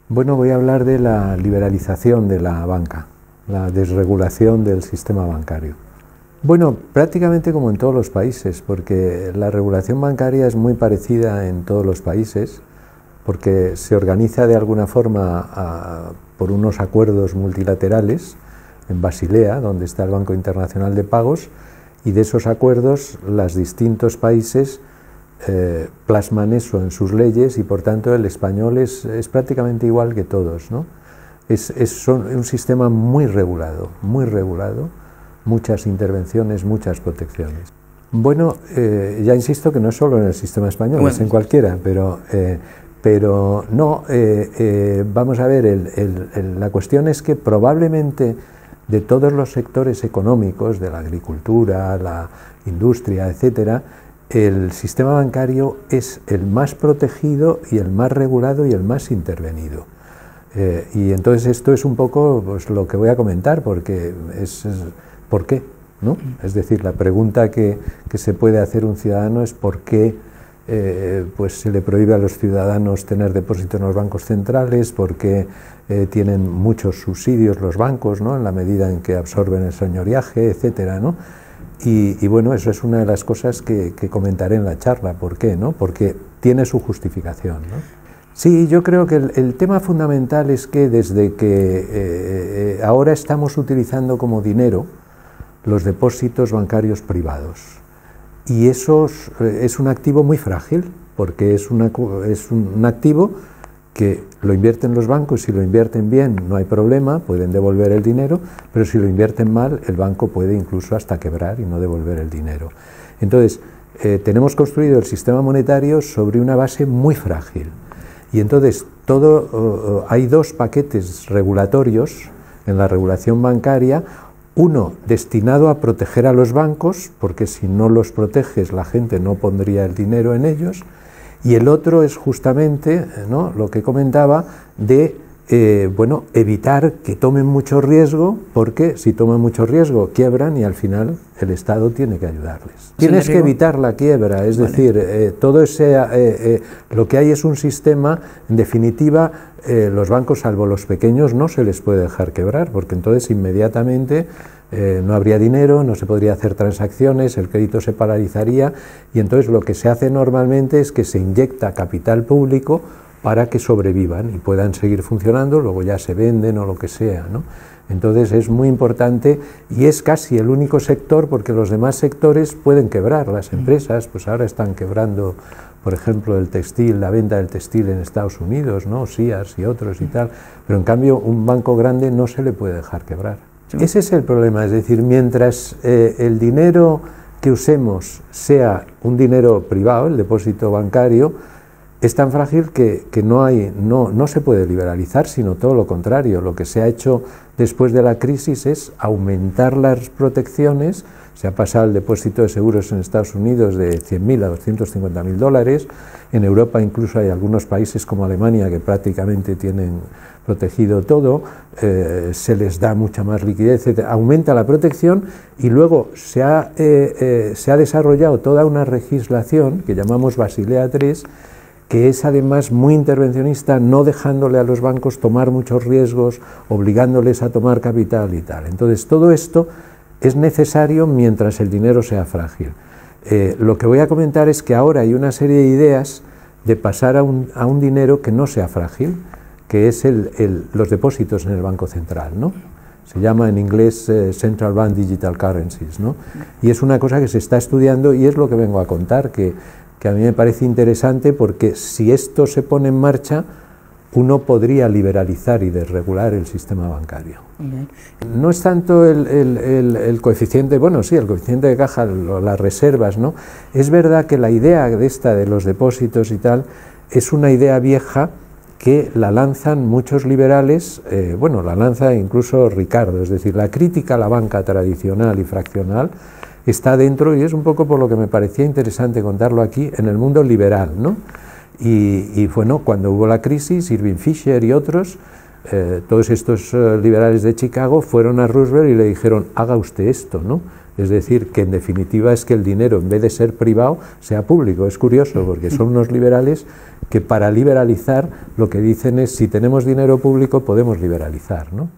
Bueno, voy a hablar de la liberalización de la banca, la desregulación del sistema bancario. Bueno, prácticamente como en todos los países, porque la regulación bancaria es muy parecida en todos los países, porque se organiza de alguna forma por unos acuerdos multilaterales en Basilea, donde está el Banco Internacional de Pagos, y de esos acuerdos los distintos países plasman eso en sus leyes y por tanto el español es prácticamente igual que todos, ¿no? Son un sistema muy regulado, muchas intervenciones, muchas protecciones. Bueno, ya insisto que no es solo en el sistema español, bueno, es en cualquiera, pero no, vamos a ver, la cuestión es que probablemente de todos los sectores económicos, de la agricultura, la industria, etcétera, el sistema bancario es el más protegido y el más regulado y el más intervenido. Y entonces esto es un poco pues, lo que voy a comentar, porque ¿por qué? ¿No? Es decir, la pregunta que se puede hacer un ciudadano es ¿por qué pues se le prohíbe a los ciudadanos tener depósitos en los bancos centrales? ¿Por qué tienen muchos subsidios los bancos, ¿no? En la medida en que absorben el señoriaje, etcétera, ¿no? Y bueno, eso es una de las cosas que comentaré en la charla. ¿Por qué? ¿No? Porque tiene su justificación, ¿no? Sí, yo creo que el tema fundamental es que desde que ahora estamos utilizando como dinero los depósitos bancarios privados. Y eso es un activo muy frágil, porque es un activo que lo invierten los bancos. Si lo invierten bien no hay problema, pueden devolver el dinero, pero si lo invierten mal el banco puede incluso hasta quebrar y no devolver el dinero. Entonces, tenemos construido el sistema monetario sobre una base muy frágil y entonces hay dos paquetes regulatorios en la regulación bancaria, uno destinado a proteger a los bancos, porque si no los proteges la gente no pondría el dinero en ellos, y el otro es justamente, ¿no?, lo que comentaba de bueno, evitar que tomen mucho riesgo, porque si toman mucho riesgo quiebran y al final el Estado tiene que ayudarles. Tienes que evitar la quiebra, es decir, todo lo que hay es un sistema, en definitiva, los bancos, salvo los pequeños, no se les puede dejar quebrar, porque entonces inmediatamente no habría dinero, no se podría hacer transacciones, el crédito se paralizaría y entonces lo que se hace normalmente es que se inyecta capital público para que sobrevivan y puedan seguir funcionando, luego ya se venden o lo que sea, ¿no? Entonces es muy importante y es casi el único sector, porque los demás sectores pueden quebrar. Las empresas pues ahora están quebrando, por ejemplo, el textil, la venta del textil en Estados Unidos, ¿no? Sears y otros y tal, pero en cambio un banco grande no se le puede dejar quebrar. Sí. Ese es el problema, es decir, mientras el dinero que usemos sea un dinero privado, el depósito bancario, es tan frágil que no se puede liberalizar, sino todo lo contrario. Lo que se ha hecho después de la crisis es aumentar las protecciones. Se ha pasado el depósito de seguros en Estados Unidos de 100.000 a 250.000 dólares. En Europa incluso hay algunos países como Alemania que prácticamente tienen protegido todo. Se les da mucha más liquidez, etc. Aumenta la protección y luego se ha desarrollado toda una legislación que llamamos Basilea III, que es además muy intervencionista, no dejándole a los bancos tomar muchos riesgos, obligándoles a tomar capital y tal. Entonces todo esto es necesario mientras el dinero sea frágil. Lo que voy a comentar es que ahora hay una serie de ideas de pasar a un dinero que no sea frágil, que es los depósitos en el Banco Central, ¿no? Se llama en inglés Central Bank Digital Currencies, ¿no? Y es una cosa que se está estudiando y es lo que vengo a contar, que a mí me parece interesante, porque si esto se pone en marcha, uno podría liberalizar y desregular el sistema bancario. No es tanto el coeficiente, bueno, sí, el coeficiente de caja, las reservas, ¿no? Es verdad que la idea de los depósitos y tal es una idea vieja que la lanzan muchos liberales, bueno, la lanza incluso Ricardo, es decir, la crítica a la banca tradicional y fraccional está dentro, y es un poco por lo que me parecía interesante contarlo aquí, en el mundo liberal, ¿no? Y bueno, cuando hubo la crisis, Irving Fisher y otros todos estos liberales de Chicago fueron a Roosevelt y le dijeron, haga usted esto, ¿no? Es decir, que en definitiva es que el dinero, en vez de ser privado, sea público. Es curioso, porque son unos liberales que para liberalizar lo que dicen es, si tenemos dinero público podemos liberalizar, ¿no?